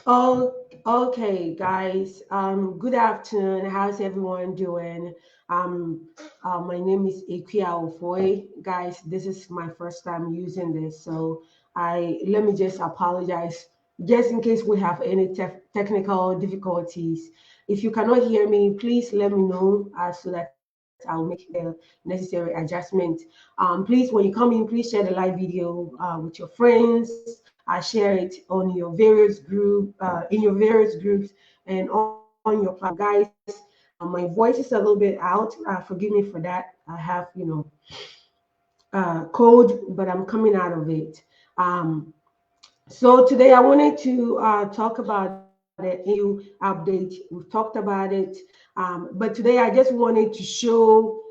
Oh, okay, guys. Good afternoon. How's everyone doing? Um, my name is Ekia Ofoy. Guys, this is my first time using this, so I let me just apologize, just in case we have any technical difficulties. If you cannot hear me, please let me know so that I'll make the necessary adjustment. Please, when you come in, please share the live video with your friends. Share it on your various in your various groups and on your platform, guys. My voice is a little bit out. Forgive me for that. I have, cold, but I'm coming out of it. Um, so today I wanted to talk about the EU update. We've talked about it, but today I just wanted to show,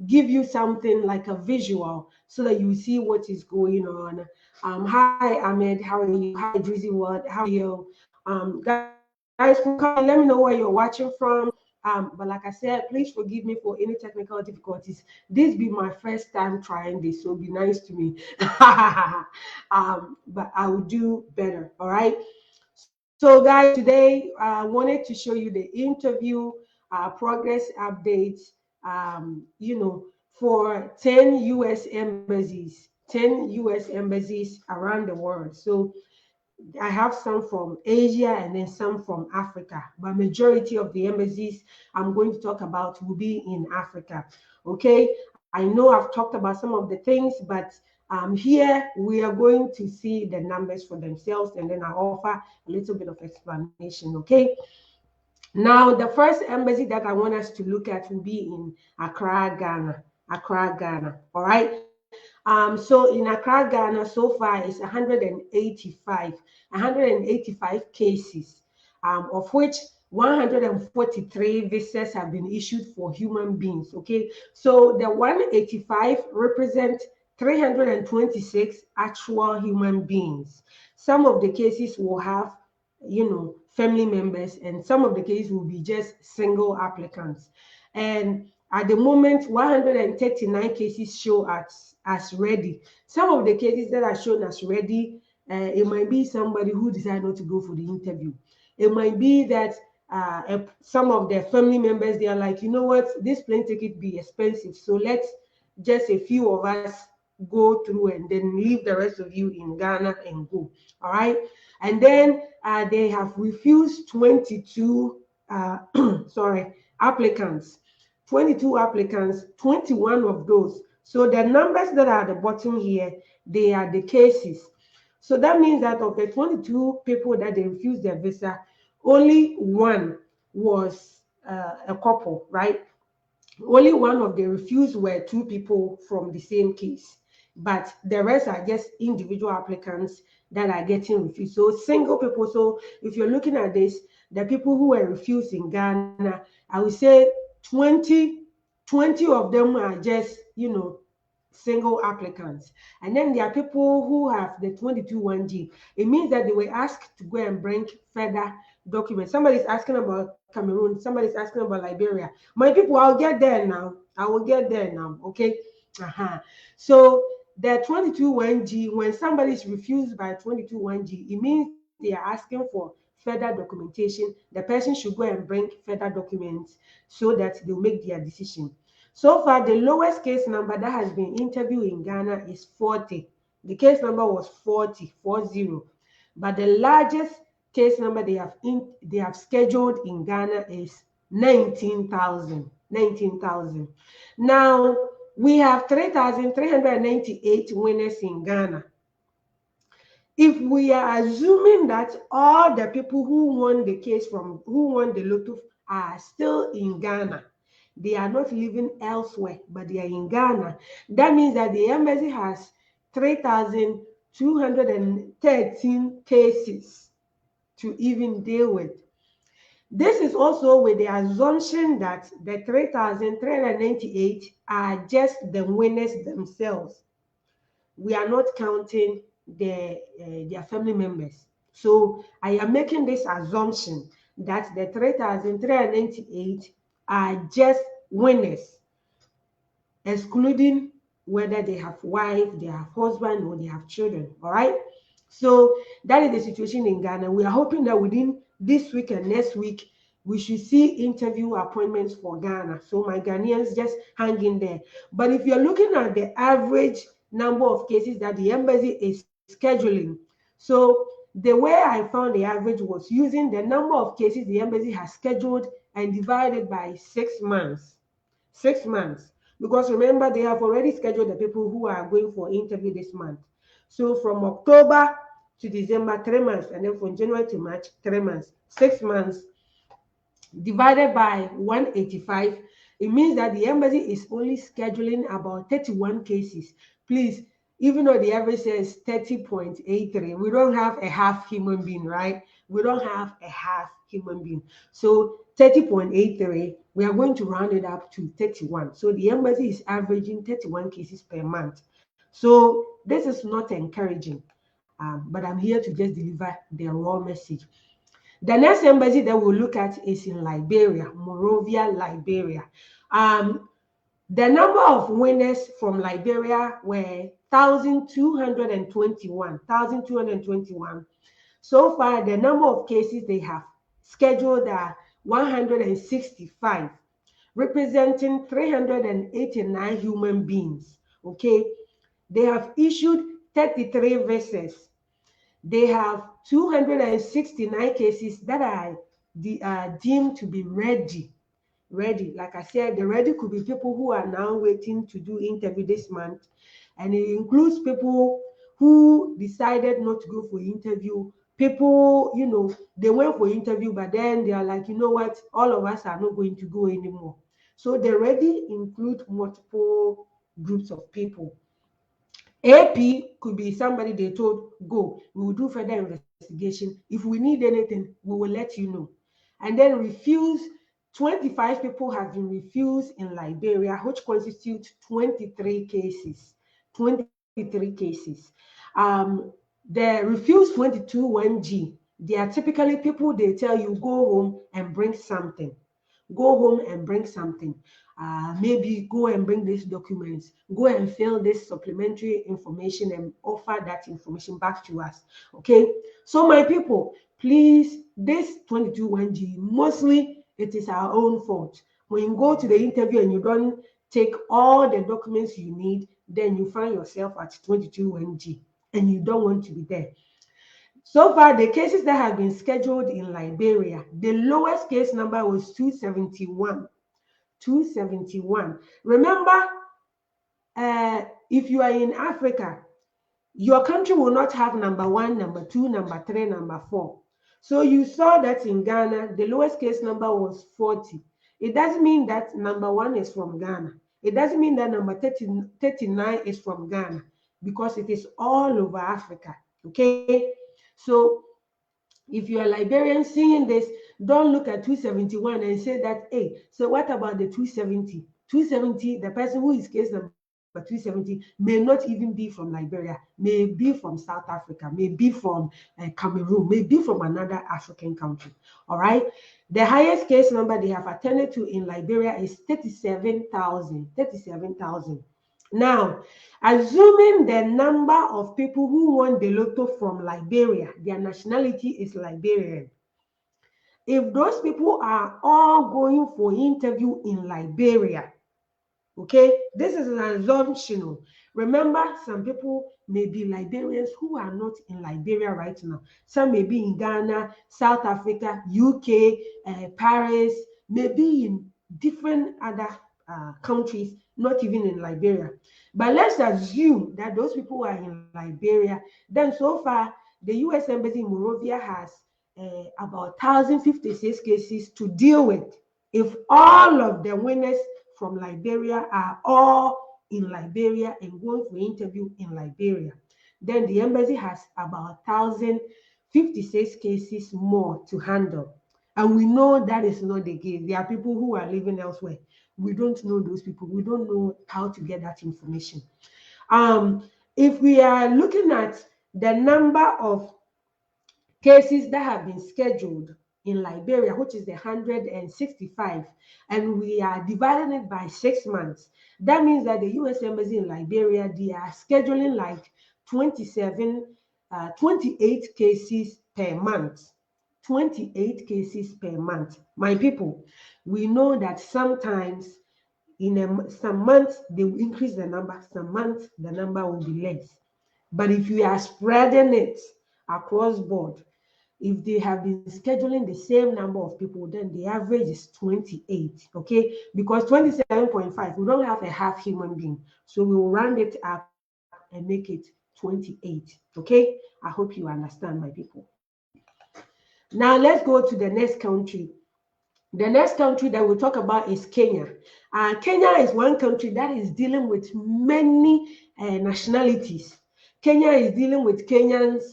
give you something like a visual so that you see what is going on. Hi Ahmed, how are you? Hi Drizzy, what? How are you? Guys, when you come in, let me know where you're watching from. But like I said, please forgive me for any technical difficulties. This be my first time trying this, so be nice to me. But I will do better. All right. So, guys, today I wanted to show you the interview progress updates. For 10 U.S. embassies, 10 U.S. embassies around the world. So I have some from Asia and then some from Africa, but majority of the embassies I'm going to talk about will be in Africa. Okay, I know I've talked about some of the things, but here we are going to see the numbers for themselves, and then I'll offer a little bit of explanation. Okay, now the first embassy that I want us to look at will be in Accra, Ghana. Accra, Ghana. All right. So in Accra, Ghana, so far it's 185 cases, of which 143 visas have been issued for human beings. Okay, so the 185 represent 326 actual human beings. Some of the cases will have, family members, and some of the cases will be just single applicants. And at the moment, 139 cases show as ready. Some of the cases that are shown as ready, it might be somebody who decided not to go for the interview. It might be that some of their family members, they are like, you know what, this plane ticket be expensive, so let's just a few of us go through and then leave the rest of you in Ghana and go. All right. And then they have refused 22 sorry, applicants. 22 applicants, 21 of those. So the numbers that are at the bottom here, they are the cases. So that means that of the 22 people that they refused their visa, only one was a couple, right? Only one of the refused were two people from the same case, but the rest are just individual applicants that are getting refused. So single people. So if you're looking at this, the people who were refused in Ghana, I would say 20, 20 of them are just, single applicants. And then there are people who have the 22-1G. It means that they were asked to go and bring further documents. Somebody's asking about Cameroon, somebody's asking about Liberia. My people, I'll get there now. I will get there now. Okay. So the 22-1G, when somebody is refused by 22-1G, it means they are asking for further documentation. The person should go and bring further documents so that they'll make their decision. So far, the lowest case number that has been interviewed in Ghana is 40. The case number was 40. But the largest case number they have scheduled in Ghana is 19,000. 19,000. Now we have 3,398 winners in Ghana. If we are assuming that all the people who won the case who won the lotto are still in Ghana, they are not living elsewhere, but they are in Ghana. That means that the embassy has 3,213 cases to even deal with. This is also with the assumption that the 3,398 are just the winners themselves. We are not counting their family members. So I am making this assumption that the 3,398 are just winners, excluding whether they have wife, they have husband, or they have children. All right. So that is the situation in Ghana. We are hoping that within this week and next week, we should see interview appointments for Ghana. So my Ghanaians, just hang in there. But if you're looking at the average number of cases that the embassy is scheduling, so the way I found the average was using the number of cases the embassy has scheduled and divided by 6 months. 6 months. Because remember, they have already scheduled the people who are going for interview this month. So from October to December, 3 months, and then from January to March, 3 months, 6 months divided by 185, it means that the embassy is only scheduling about 31 cases. Please, even though the average says 30.83, we don't have a half human being, right? We don't have a half human being. So 30.83, we are going to round it up to 31. So the embassy is averaging 31 cases per month. So this is not encouraging, but I'm here to just deliver the raw message. The next embassy that we'll look at is in Liberia, Monrovia, Liberia. The number of winners from Liberia were 1,221. 1,221. So far, the number of cases they have scheduled are 165, representing 389 human beings. Okay, they have issued 33 visas. They have 269 cases that are deemed to be ready. Like I said, the ready could be people who are now waiting to do interview this month, and it includes people who decided not to go for interview. People, they went for interview, but then they are like, you know what, all of us are not going to go anymore. So the ready include multiple groups of people. AP could be somebody they told, go, we will do further investigation. If we need anything, we will let you know. And then refuse, 25 people have been refused in Liberia, which constitutes 23 cases. 23 cases. The refuse 22 1G, they are typically people they tell you, go home and bring something. Go home and bring something. Maybe go and bring these documents, go and fill this supplementary information and offer that information back to us. Okay, so my people, please, this 22 1G, mostly it is our own fault. When you go to the interview and you don't take all the documents you need, then you find yourself at 22 1G and you don't want to be there. So far, the cases that have been scheduled in Liberia, the lowest case number was 271. 271. Remember, if you are in Africa, your country will not have number 1, number 2, number 3, number 4. So you saw that in Ghana, the lowest case number was 40. It doesn't mean that number 1 is from Ghana. It doesn't mean that number 39 is from Ghana, because it is all over Africa. Okay? So if you are Liberian seeing this, don't look at 271 and say that, hey, so what about the 270? 270, the person who is case number 270 may not even be from Liberia, may be from South Africa, may be from Cameroon, may be from another African country. All right. The highest case number they have attended to in Liberia is 37,000. 37,000. Now, assuming the number of people who won the lotto from Liberia, their nationality is Liberian. If those people are all going for interview in Liberia, okay, this is an assumption. Remember, some people may be Liberians who are not in Liberia right now. Some may be in Ghana, South Africa, UK, Paris, maybe in different other countries, not even in Liberia. But let's assume that those people are in Liberia. Then so far, the U.S. Embassy in Monrovia has about 1,056 cases to deal with. If all of the winners from Liberia are all in Liberia and going for interview in Liberia, then the embassy has about 1,056 cases more to handle. And we know that is not the case. There are people who are living elsewhere. We don't know those people. We don't know how to get that information. If we are looking at the number of cases that have been scheduled in Liberia, which is the 165, and we are dividing it by 6 months, that means that the U.S. Embassy in Liberia, they are scheduling like 27 28 cases per month. 28 cases per month. My people, we know that sometimes in some months they will increase the number, some months the number will be less. But if you are spreading it across board, if they have been scheduling the same number of people, then the average is 28, okay? Because 27.5, we don't have a half human being. So we will round it up and make it 28, okay? I hope you understand, my people. Now let's go to the next country. The next country that we'll talk about is Kenya. Kenya is one country that is dealing with many nationalities. Kenya is dealing with Kenyans.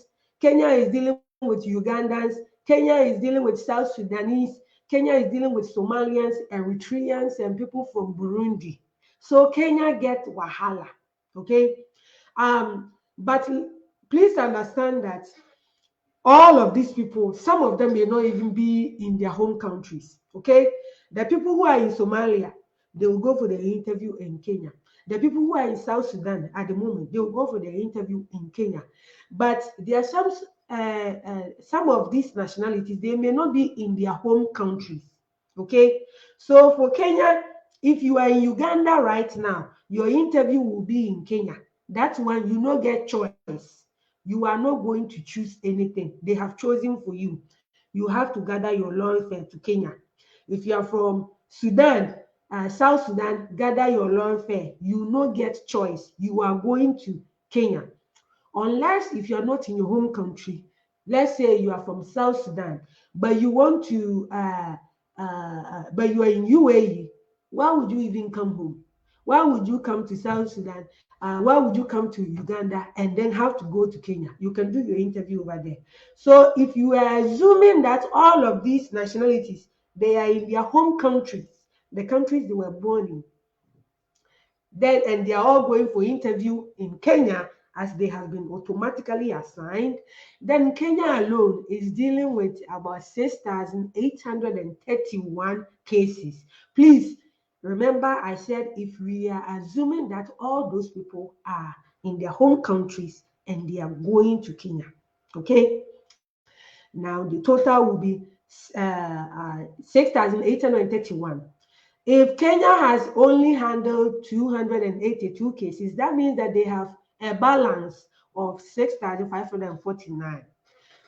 Kenya is dealing with Ugandans. Kenya is dealing with South Sudanese. Kenya is dealing with Somalians, Eritreans, and people from Burundi. So Kenya gets wahala, okay? But please understand that all of these people, some of them may not even be in their home countries, okay? The people who are in Somalia, they will go for the interview in Kenya. The people who are in South Sudan at the moment, they will go for the interview in Kenya. But there are some of these nationalities, they may not be in their home countries, okay? So for Kenya, if you are in Uganda right now, your interview will be in Kenya. That's when you don't get choice. You are not going to choose anything. They have chosen for you. You have to gather your lawfare to Kenya. If you are from Sudan, South Sudan, gather your lawfare. You no get choice. You are going to Kenya. Unless if you are not in your home country, let's say you are from South Sudan, but you want to, but you are in UAE, why would you even come home? Why would you come to South Sudan? Why would you come to Uganda and then have to go to Kenya? You can do your interview over there. So if you are assuming that all of these nationalities, they are in their home countries, the countries they were born in, then and they are all going for interview in Kenya as they have been automatically assigned, then Kenya alone is dealing with about 6,831 cases. Please remember, I said if we are assuming that all those people are in their home countries and they are going to Kenya, okay? Now the total will be 6,831. If Kenya has only handled 282 cases, that means that they have a balance of 6,549.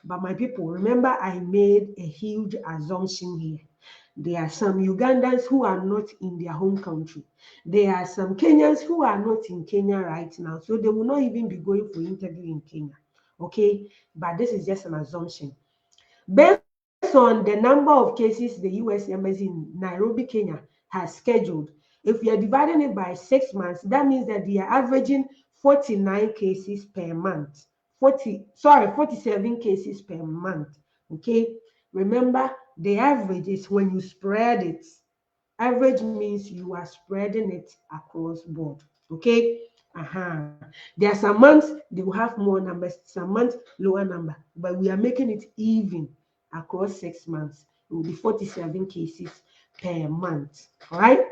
But my people, remember I made a huge assumption here. There are some Ugandans who are not in their home country. There are some Kenyans who are not in Kenya right now, so they will not even be going for interview in Kenya, okay? But this is just an assumption. Based on the number of cases the U.S. Embassy in Nairobi, Kenya has scheduled, if we are dividing it by 6 months, that means that they are averaging 49 cases per month. 47 cases per month, okay? Remember, the average is when you spread it. Average means you are spreading it across board, okay? There are some months they will have more numbers, some months lower number, but we are making it even across 6 months. It will be 47 cases per month. All right.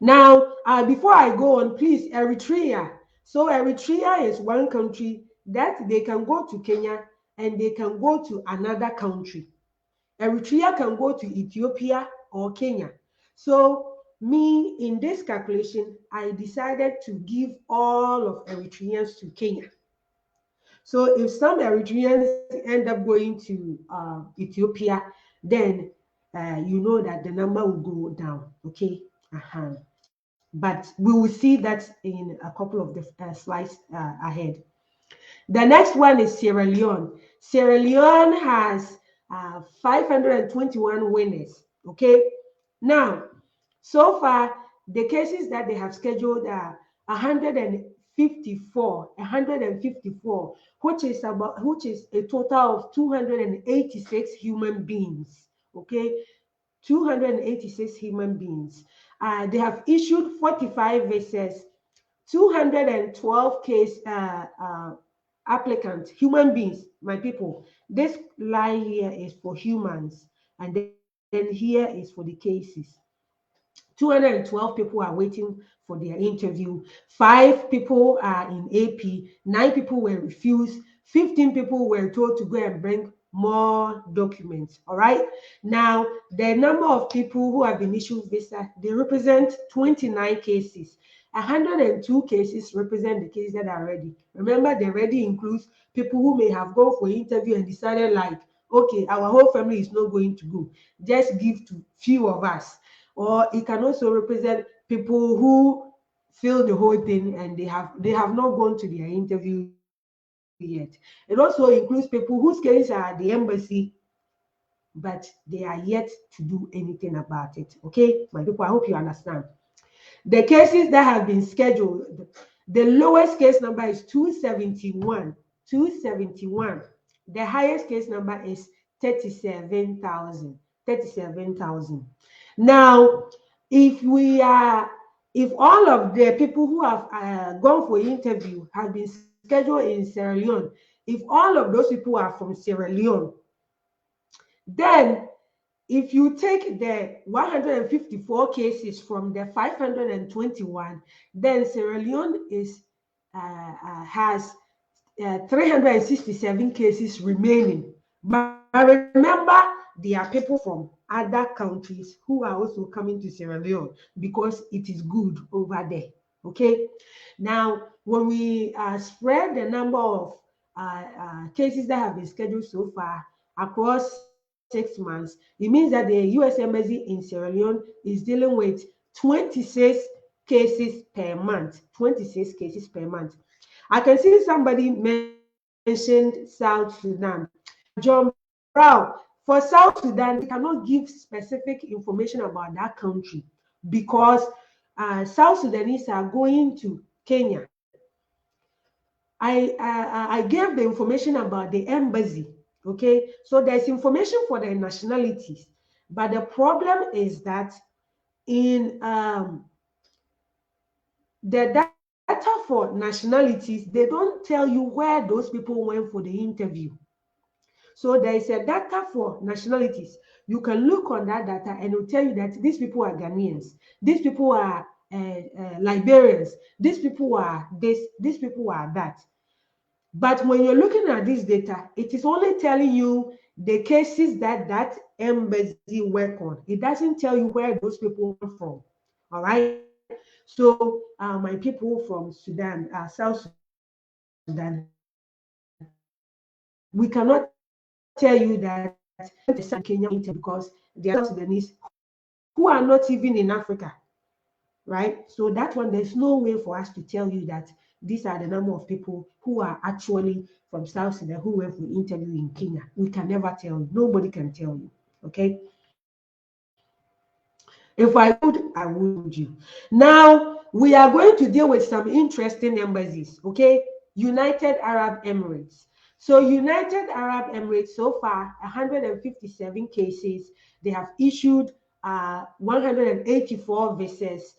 Now, before I go on, please, Eritrea. So Eritrea is one country that they can go to Kenya and they can go to another country. Eritrea can go to Ethiopia or Kenya. So me, in this calculation, I decided to give all of Eritreans to Kenya. So if some Eritreans end up going to Ethiopia, then you know that the number will go down, okay? But we will see that in a couple of the slides ahead. The next one is Sierra Leone. Sierra Leone has 521 winners, okay? Now, so far, the cases that they have scheduled are 154, which is a total of 286 human beings, okay? 286 human beings. They have issued 45 visas, 212 case applicants, human beings, my people. This line here is for humans, and then here is for the cases. 212 people are waiting for their interview. 5 people are in AP. 9 people were refused. 15 people were told to go and bring more documents. All right. Now, the number of people who have been issued visa, they represent 29 cases. 102 cases represent the cases that are ready. Remember, the ready includes people who may have gone for interview and decided like, okay, our whole family is not going to go. Just give to few of us. Or it can also represent people who fill the whole thing and they have not gone to their interview yet. It also includes people whose cases are at the embassy, but they are yet to do anything about it. Okay, my people, I hope you understand. The cases that have been scheduled, the lowest case number is 271. 271. The highest case number is 37,000. 37,000. Now, if all of the people who have gone for interview have been scheduled in Sierra Leone, if all of those people are from Sierra Leone, then if you take the 154 cases from the 521, then Sierra Leone has 367 cases remaining. But remember, there are people from other countries who are also coming to Sierra Leone because it is good over there. Okay. Now, when we spread the number of cases that have been scheduled so far across 6 months, it means that the U.S. Embassy in Sierra Leone is dealing with 26 cases per month. 26 cases per month. I can see somebody mentioned South Sudan. John Brown, for South Sudan, they cannot give specific information about that country because South Sudanese are going to Kenya. I gave the information about the embassy. Okay, so there's information for the nationalities, but the problem is that in the data for nationalities, they don't tell you where those people went for the interview. So there is a data for nationalities. You can look on that data and it will tell you that these people are Ghanaians, these people are Liberians, these people are this, these people are that. But when you're looking at this data, it is only telling you the cases that that embassy work on. It doesn't tell you where those people come from. All right. So my people from Sudan, South Sudan, we cannot tell you that Kenya because there are South Sudanese who are not even in Africa, right? So that one, there's no way for us to tell you that these are the number of people who are actually from South Sudan who went for interview in Kenya. We can never tell you. Nobody can tell you. Okay. If I would you. Now we are going to deal with some interesting embassies. Okay. United Arab Emirates. So United Arab Emirates, so far, 157 cases. They have issued 184 visas.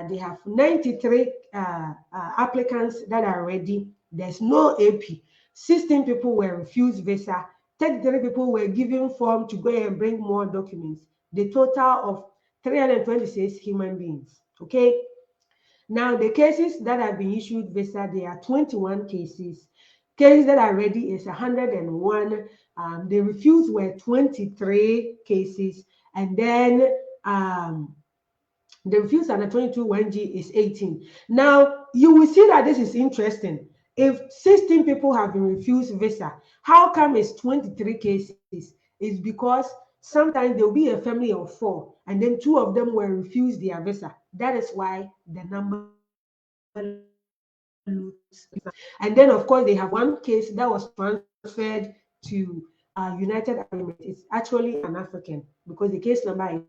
They have 93 applicants that are ready. There's no AP. 16 people were refused visa. 33 people were given form to go and bring more documents. The total of 326 human beings. Okay. Now, the cases that have been issued visa, there are 21 cases. Cases that are ready is 101. The refused were 23 cases. And then the refused under 22 1G is 18. Now, you will see that this is interesting. If 16 people have been refused visa, how come it's 23 cases? It's because sometimes there will be a family of 4, and then 2 of them were refused their visa. That is why the number looks. And then, of course, they have one case that was transferred to United Arab Emirates. It's actually an African because the case number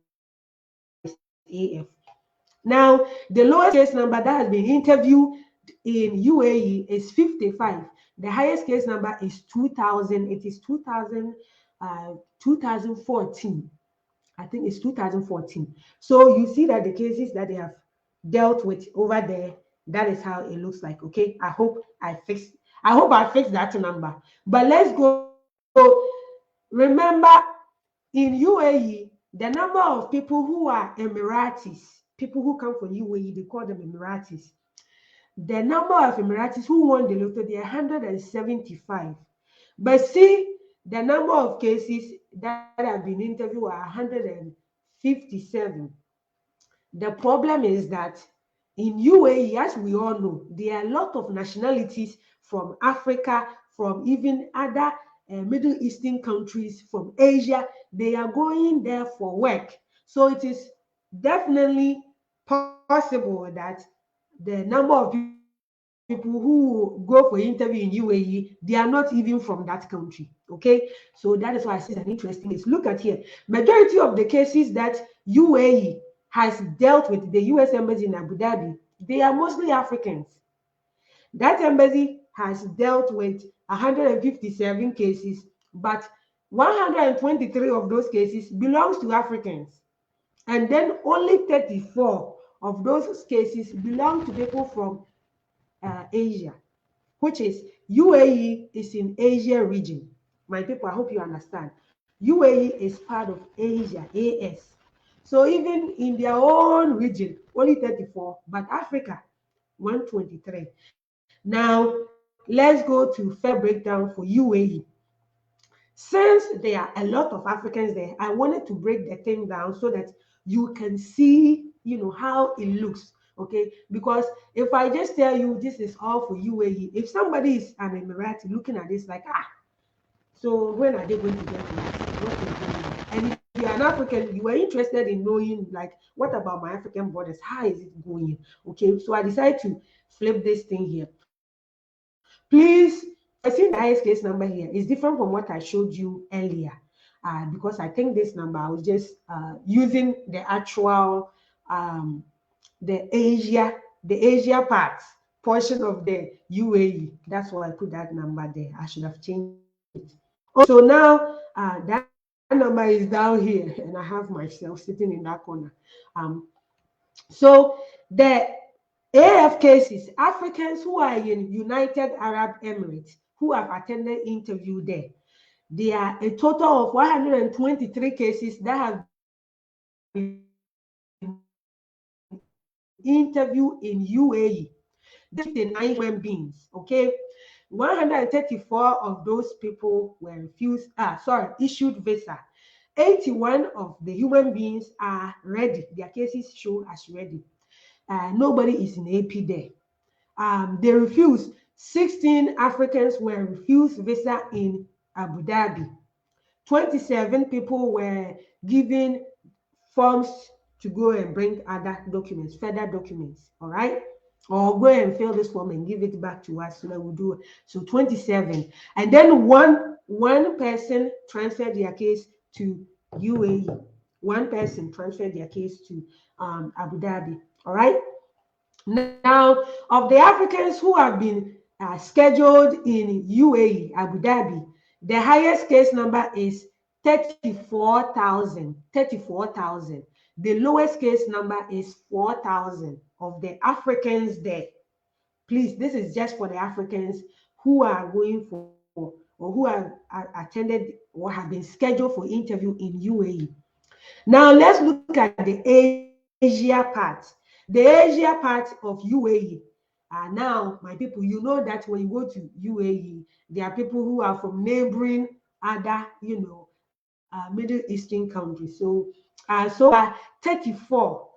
is AF. Now, the lowest case number that has been interviewed in UAE is 55. The highest case number is 2000. It is 2014. I think it's 2014. So you see that the cases that they have dealt with over there, that is how it looks like. Okay. I hope I fixed that number. But let's go. Remember, in UAE, the number of people who are Emiratis, people who come from UAE, they call them Emiratis. The number of Emiratis who won the lotto, they are 175. But see, the number of cases that have been interviewed are 157. The problem is that in UAE, as we all know, there are a lot of nationalities from Africa, from even other Middle Eastern countries, from Asia. They are going there for work. So it is definitely possible that the number of people who go for interview in UAE, they are not even from that country. Okay, so that is why I say it's an interesting case. Look at here, majority of the cases that UAE has dealt with, the US embassy in Abu Dhabi, they are mostly Africans. That embassy has dealt with 157 cases, but 123 of those cases belongs to Africans. And then only 34 of those cases belong to people from Asia, which is UAE is in Asia region. My people, I hope you understand. UAE is part of Asia, AS. So even in their own region, only 34, but Africa, 123. Now, let's go to fair breakdown for UAE. Since there are a lot of Africans there, I wanted to break the thing down so that you can see, how it looks. Okay, because if I just tell you this is all for UAE, if somebody is an Emirati looking at this like, so when are they going to get it? And if you're an African, you are interested in knowing, like, what about my African borders? How is it going? Okay, so I decided to flip this thing here. Please, I see the highest case number here is different from what I showed you earlier, because I think this number I was just using the actual the Asia part portion of the UAE. That's why I put that number there. I should have changed it. So now that number is down here, and I have myself sitting in that corner. So the AF cases, Africans who are in United Arab Emirates who have attended interview there. There are a total of 123 cases that have been interviewed in UAE. That's the 9 human beings, okay? 134 of those people were issued visa. 81 of the human beings are ready. Their cases show as ready. Nobody is in AP there. They refused. 16 Africans were refused visa in Abu Dhabi. 27 people were given forms to go and bring other documents, further documents, all right? Or go and fill this form and give it back to us so that we'll do it. So 27. And then one person transferred their case to UAE. One person transferred their case to Abu Dhabi, all right? Now, of the Africans who have been scheduled in UAE, Abu Dhabi, the highest case number is 34,000. 34,000. The lowest case number is 4,000 of the Africans there. Please, this is just for the Africans who are going for or who have attended or have been scheduled for interview in UAE. Now, let's look at the Asia part. The Asia part of UAE. Now, my people, you know that when you go to UAE, there are people who are from neighboring other, Middle Eastern countries. So 34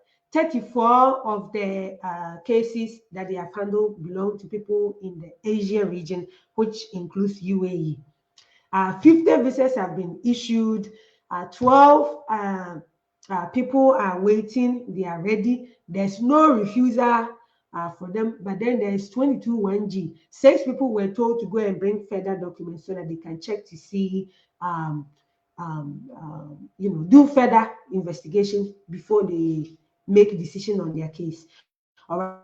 of the cases that they have handled belong to people in the Asia region, which includes UAE. 50 visas have been issued. 12 people are waiting. They are ready. There's no refusal for them. But then there's 22 1G. 6 people were told to go and bring further documents so that they can check to see, do further investigation before they make a decision on their case. All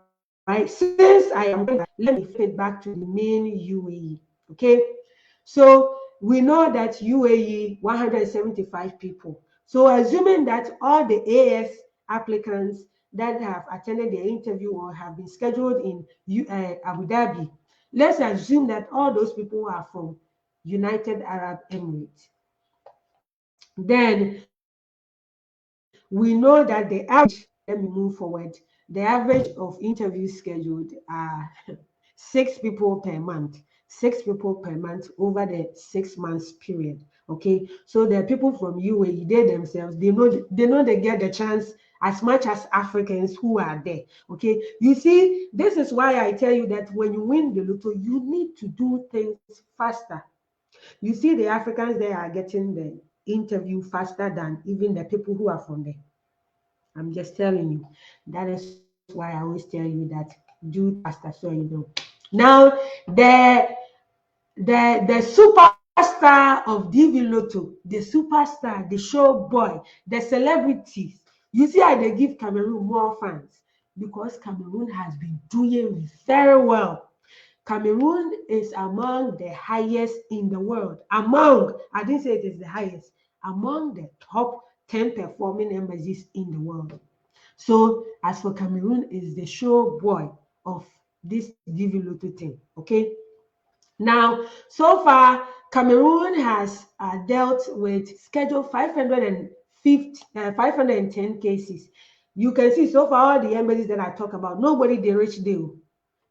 right. Since I am going, let me flip back to the main UAE. Okay. So we know that UAE 175 people. So assuming that all the AS applicants that have attended the interview or have been scheduled in Abu Dhabi, let's assume that all those people are from United Arab Emirates. Then we know that the average, let me move forward, the average of interviews scheduled are 6 people per month. 6 people per month over the 6 months period. Okay, so the people from UAE, they themselves, they know they get the chance as much as Africans who are there. Okay, you see, this is why I tell you that when you win the lotto, you need to do things faster. You see, the Africans, they are getting the interview faster than even the people who are from there. I'm just telling you. That is why I always tell you that do faster so you know. Now, the superstar of DV Lotto, the superstar, the show boy, the celebrities. You see how they give Cameroon more fans because Cameroon has been doing very well. Cameroon is among the highest in the world. Among, I didn't say it is the highest, among the top 10 performing embassies in the world. So as for Cameroon, is the show boy of this DV Lotto thing. Okay. Now, so far, Cameroon has dealt with scheduled 510 cases. You can see so far all the embassies that I talk about, nobody they reach deal.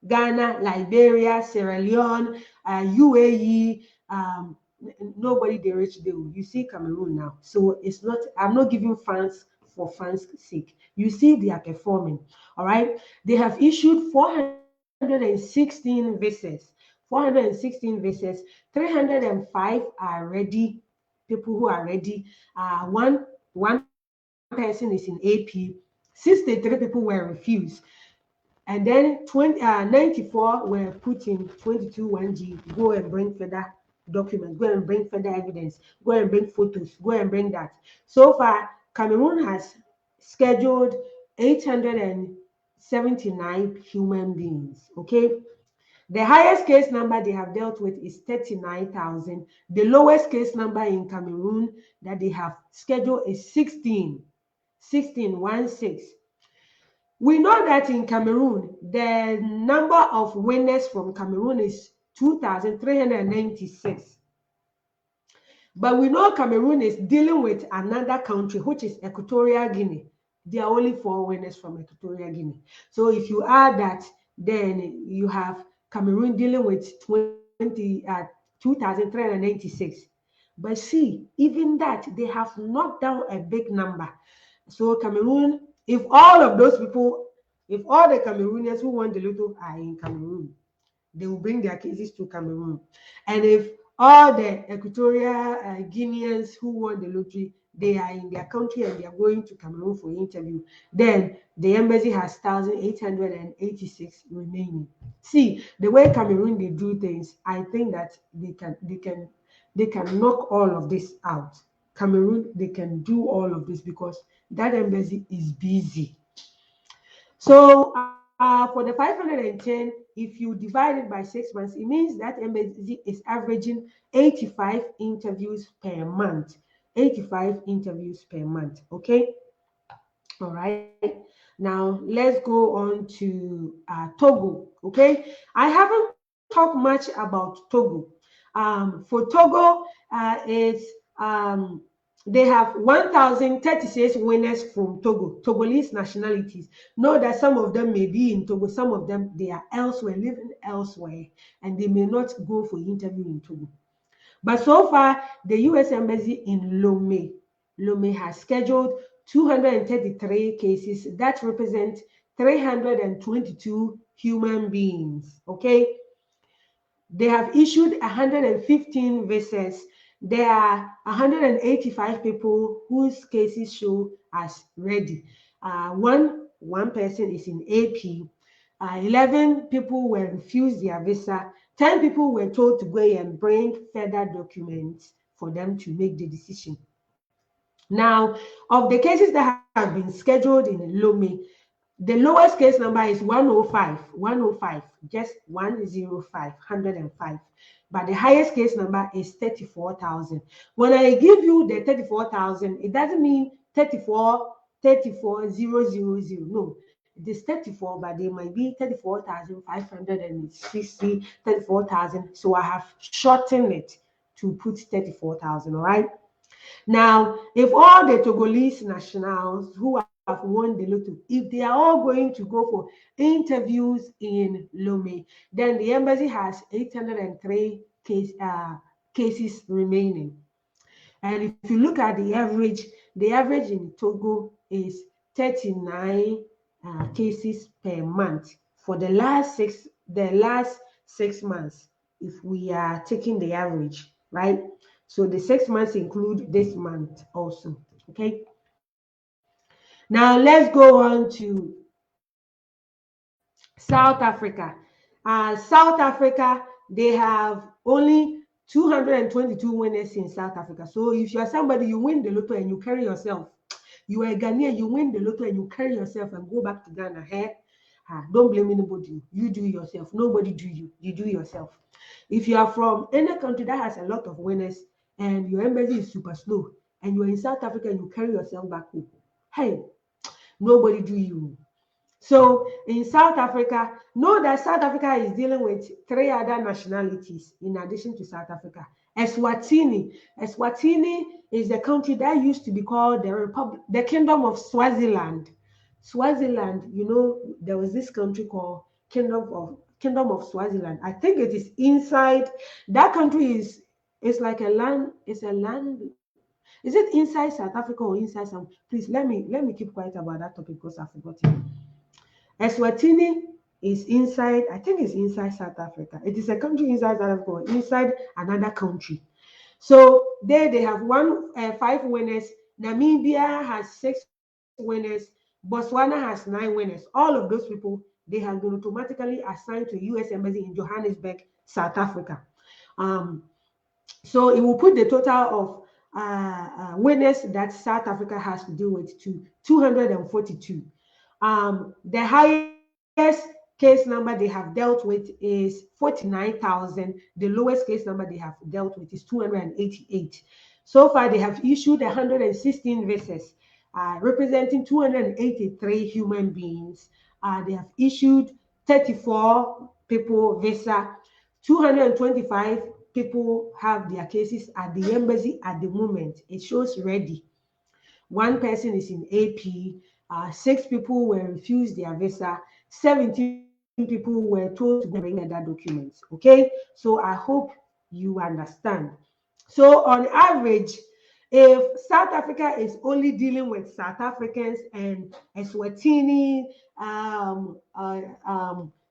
Ghana, Liberia, Sierra Leone, UAE, nobody they reach deal. You see Cameroon now. So it's not, I'm not giving fans for fans' sake. You see they are performing. All right. They have issued 416 visas. 416 visas, 305 are ready, people who are ready. One person is in AP, 63 people were refused. And then 94 were put in 22 1G. Go and bring further documents, go and bring further evidence, go and bring photos, go and bring that. So far, Cameroon has scheduled 879 human beings. Okay. The highest case number they have dealt with is 39,000. The lowest case number in Cameroon that they have scheduled is 16. 16. We know that in Cameroon, the number of winners from Cameroon is 2,396. But we know Cameroon is dealing with another country, which is Equatorial Guinea. There are only 4 winners from Equatorial Guinea. So if you add that, then you have Cameroon dealing with 2,396. But see, even that, they have knocked down a big number. So Cameroon, if all of those people, if all the Cameroonians who won the lotto are in Cameroon, they will bring their cases to Cameroon. And if all the Equatorial Guineans who won the lottery, they are in their country and they are going to Cameroon for interview, then the embassy has 1,886 remaining. See, the way Cameroon they do things, I think that they can knock all of this out. Cameroon, they can do all of this because that embassy is busy. So for the 510, if you divide it by 6 months, it means that embassy is averaging 85 interviews per month. 85 interviews per month. Okay. All right. Now let's go on to Togo. Okay. I haven't talked much about Togo. For Togo, it's they have 1,036 winners from Togo, Togolese nationalities. Know that some of them may be in Togo, some of them they are elsewhere, living elsewhere, and they may not go for interview in Togo. But so far, the U.S. Embassy in Lome has scheduled 233 cases that represent 322 human beings. Okay. They have issued 115 visas. There are 185 people whose cases show as ready. One person is in AP. 11 people were refused their visa. 10 people were told to go and bring further documents for them to make the decision. Now, of the cases that have been scheduled in Lome, the lowest case number is 105, just 105. But the highest case number is 34,000. When I give you the 34,000, it doesn't mean 34,000. No, it is 34, but they might be 34,560, 34,000. So I have shortened it to put 34,000, all right? Now, if all the Togolese nationals who have won the lotto, if they are all going to go for interviews in Lome, then the embassy has 803 cases remaining. And if you look at the average in Togo is 39 cases per month for the last 6 months. If we are taking the average, right? So the 6 months include this month also. Okay. Now let's go on to South Africa. South Africa, they have only 222 winners in South Africa. So if you are somebody, you win the lotto and you carry yourself, you are a Ghanaian, you win the lotto and you carry yourself and go back to Ghana. Hey? Don't blame anybody. You do yourself. Nobody do you. You do yourself. If you are from any country that has a lot of winners and your embassy is super slow and you're in South Africa and you carry yourself back home, hey, nobody do you. So in South Africa, know that South Africa is dealing with 3 other nationalities in addition to South Africa. Eswatini. Eswatini is the country that used to be called the Kingdom of Swaziland. Swaziland, you know, there was this country called Kingdom of Swaziland. I think it is inside that country it's like a land, it's a land. Is it inside South Africa or inside some? Please let me keep quiet about that topic because I've forgotten. Eswatini is inside, I think it's inside South Africa. It is a country inside South Africa or inside another country. So they have 5 winners. Namibia has 6 winners. Botswana has 9 winners. All of those people, they have been automatically assigned to a U.S. Embassy in Johannesburg, South Africa. So it will put the total of winners that South Africa has to deal with to 242. The highest case number they have dealt with is 49,000. The lowest case number they have dealt with is 288. So far, they have issued 116 visas, representing 283 human beings. They have issued 34 people visa. 225 people have their cases at the embassy at the moment. It shows ready. 1 person is in AP. 6 people were refused their visa. 17 people were told to bring other documents. Okay, so I hope you understand. So on average, if South Africa is only dealing with South Africans and Eswatini,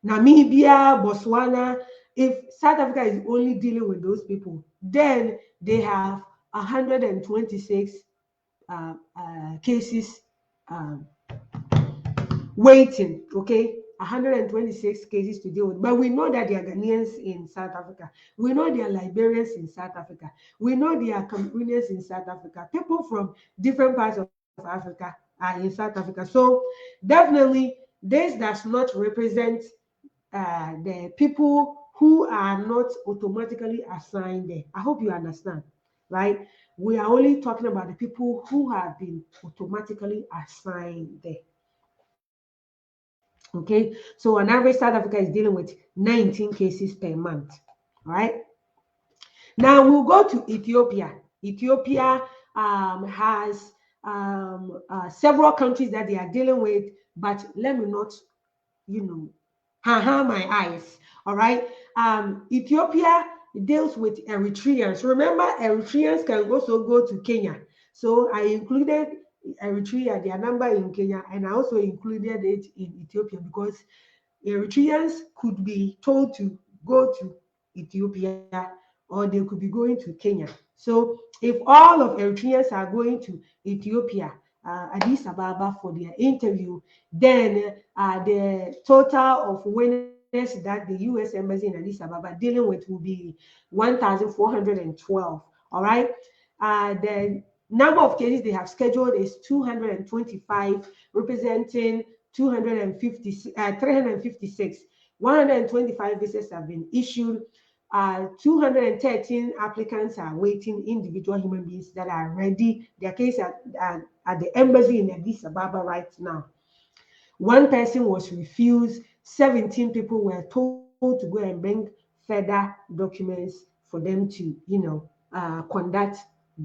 Namibia, Botswana, if South Africa is only dealing with those people, then they have 126 cases waiting, okay? 126 cases to deal with. But we know that there are Ghanaians in South Africa. We know there are Liberians in South Africa. We know there are Cameroonians in South Africa. People from different parts of Africa are in South Africa. So definitely this does not represent the people who are not automatically assigned there. I hope you understand, right? We are only talking about the people who have been automatically assigned there. Okay, so on average, South Africa is dealing with 19 cases per month. All right. Now we'll go to Ethiopia. Ethiopia has several countries that they are dealing with, but let me not, my eyes. All right. Ethiopia deals with Eritreans. Remember, Eritreans can also go to Kenya. So I included Eritrea, their number in Kenya, and I also included it in Ethiopia because Eritreans could be told to go to Ethiopia or they could be going to Kenya. So if all of Eritreans are going to Ethiopia, Addis Ababa for their interview, then the total of winners that the U.S. Embassy in Addis Ababa dealing with will be 1,412. All right. The number of cases they have scheduled is 225, representing 356. 125 visas have been issued. 213 applicants are waiting, individual human beings that are ready. Their case at the embassy in Addis Ababa right now. 1 person was refused. 17 people were told to go and bring further documents for them to, conduct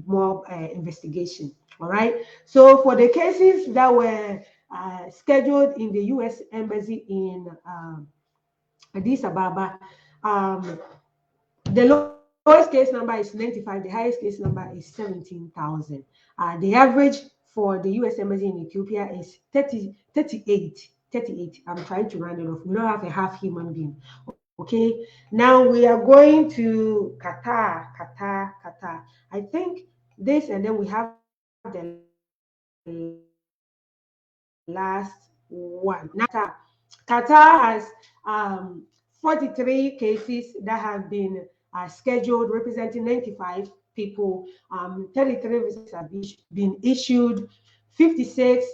more investigation. All right. So for the cases that were scheduled in the U.S. Embassy in Addis Ababa, the lowest case number is 95. The highest case number is 17,000. The average for the U.S. Embassy in Ethiopia is 38. 38. I'm trying to round it off. We don't have a half human being. Okay. Now we are going to Qatar. I think this, and then we have the last one. Now, Qatar has 43 cases that have been scheduled, representing 95 people. 33 visas have been issued. 56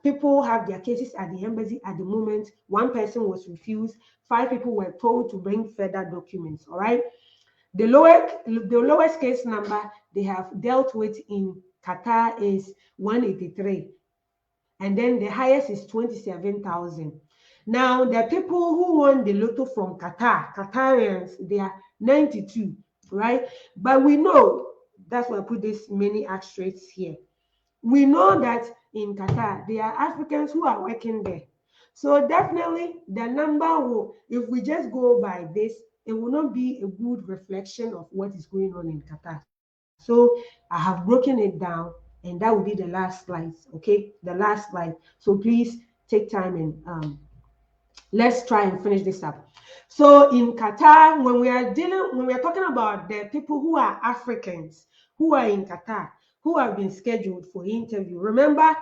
people have their cases at the embassy at the moment. One person was refused. 5 people were told to bring further documents. All right. The lowest case number they have dealt with in Qatar is 183. And then the highest is 27,000. Now, the people who won the lotto from Qatarians, they are 92, right? But we know, that's why I put this many asterisks here. We know that in Qatar, there are Africans who are working there. So definitely the number will, if we just go by this, it will not be a good reflection of what is going on in Qatar. So I have broken it down, and that will be the last slide. Okay, the last slide. So please take time and let's try and finish this up. So in Qatar, when we are talking about the people who are Africans who are in Qatar, who have been scheduled for interview, remember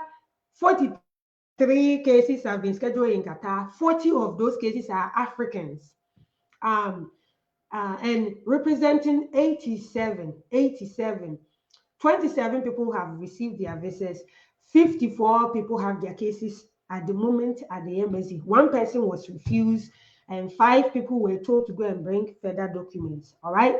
43 cases have been scheduled in Qatar. 40 of those cases are Africans, and representing 87. 27 people have received their visas. 54 people have their cases at the moment at the embassy. One person was refused, and 5 people were told to go and bring further documents. All right.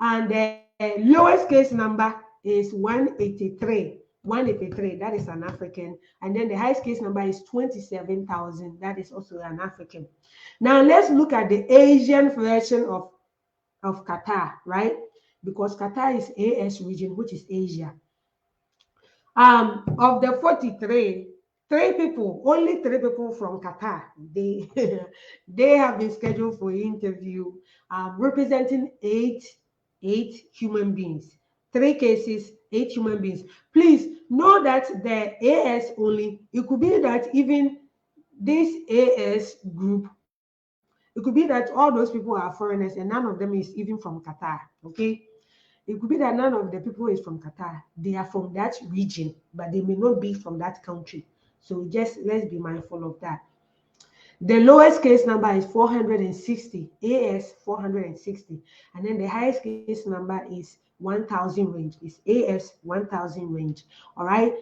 And the lowest case number is 183. 183, that is an African. And then the highest case number is 27,000. That is also an African. Now let's look at the Asian version of Qatar, right? Because Qatar is AS region, which is Asia. Of the 43, only three people from Qatar, they have been scheduled for interview, representing eight human beings. 3 cases, 8 human beings. Please know that the AS only, it could be that even this AS group, it could be that all those people are foreigners and none of them is even from Qatar. Okay. It could be that none of the people is from Qatar. They are from that region, but they may not be from that country. So just let's be mindful of that. The lowest case number is 460, AS 460. And then the highest case number is 1,000 range. It's AS 1,000 range. All right.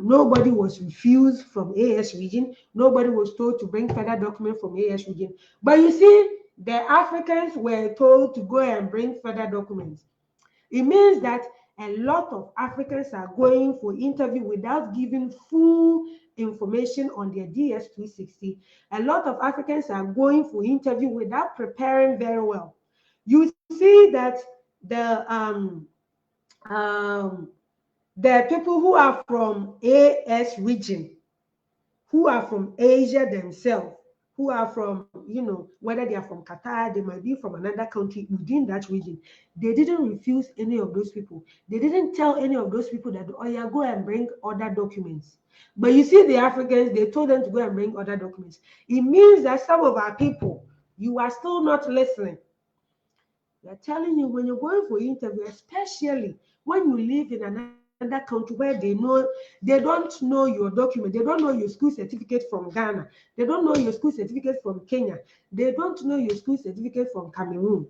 Nobody was refused from AS region. Nobody was told to bring further document from AS region. But you see, the Africans were told to go and bring further documents. It means that a lot of Africans are going for interview without giving full information on their DS-260. A lot of Africans are going for interview without preparing very well. You see that the people who are from AS region, who are from Asia themselves, who are from, whether they are from Qatar, they might be from another country within that region. They didn't refuse any of those people. They didn't tell any of those people that, oh yeah, go and bring other documents. But you see the Africans, they told them to go and bring other documents. It means that some of our people, you are still not listening. They're telling you when you're going for interview, especially when you live in another country where they don't know your document, they don't know your school certificate from Ghana, they don't know your school certificate from Kenya, they don't know your school certificate from Cameroon.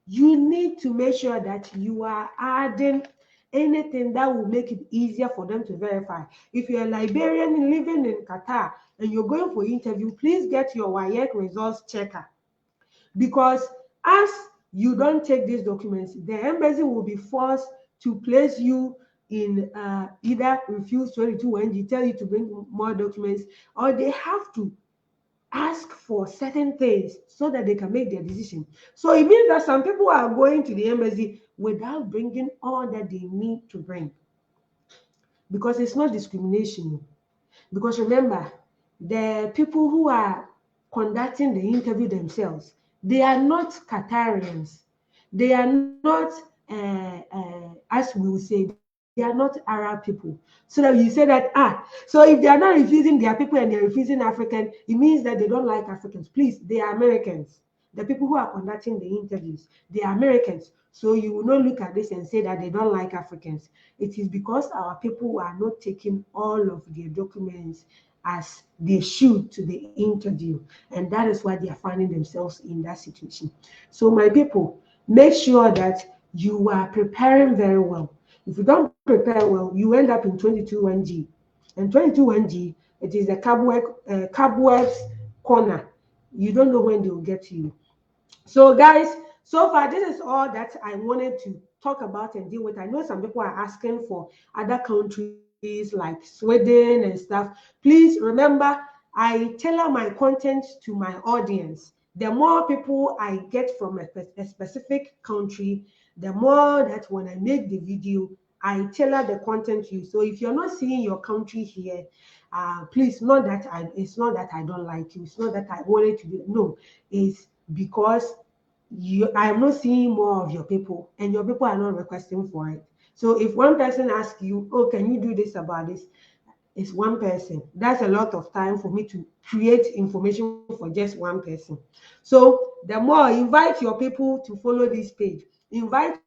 You need to make sure that you are adding anything that will make it easier for them to verify. If you're a Liberian living in Qatar and you're going for interview, please get your WAEC results checker, because as you don't take these documents, the embassy will be forced to place you in either refuse 22 when they tell you to bring more documents, or they have to ask for certain things so that they can make their decision. So it means that some people are going to the embassy without bringing all that they need to bring, because it's not discrimination. Because remember, the people who are conducting the interview themselves, they are not Qatarians. They are not, as we will say, they are not Arab people. So that you say that, so if they are not refusing their people and they're refusing African, it means that they don't like Africans. Please, they are Americans. The people who are conducting the interviews, they are Americans. So you will not look at this and say that they don't like Africans. It is because our people are not taking all of their documents as they should to the interview. And that is why they are finding themselves in that situation. So my people, make sure that you are preparing very well. If you don't prepare well, you end up in 22-1G. And 22-1G, it is the cobwebs corner. You don't know when they will get to you. So guys, so far this is all that I wanted to talk about and deal with. I know some people are asking for other countries like Sweden and stuff. Please remember, I tailor my content to my audience. The more people I get from a specific country, the more that when I make the video, I tailor the content to you. So if you're not seeing your country here, please, it's not that I don't like you. It's not that I wanted to do. No, it's because I am not seeing more of your people, and your people are not requesting for it. So if one person asks you, oh, can you do this about this? It's one person. That's a lot of time for me to create information for just one person. So the more, invite your people to follow this page. Invite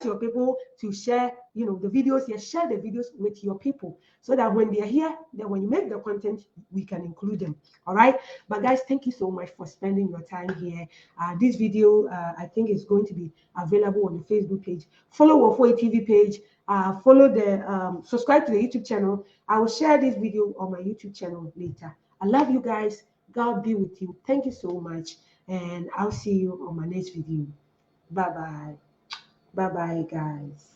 your people to share, the videos here. Share the videos with your people so that when they are here, then when you make the content, we can include them. All right. But guys, thank you so much for spending your time here. This video, I think, is going to be available on the Facebook page. Follow Wafoi TV page. Subscribe to the YouTube channel. I will share this video on my YouTube channel later. I love you guys. God be with you. Thank you so much. And I'll see you on my next video. Bye bye. Bye bye, guys.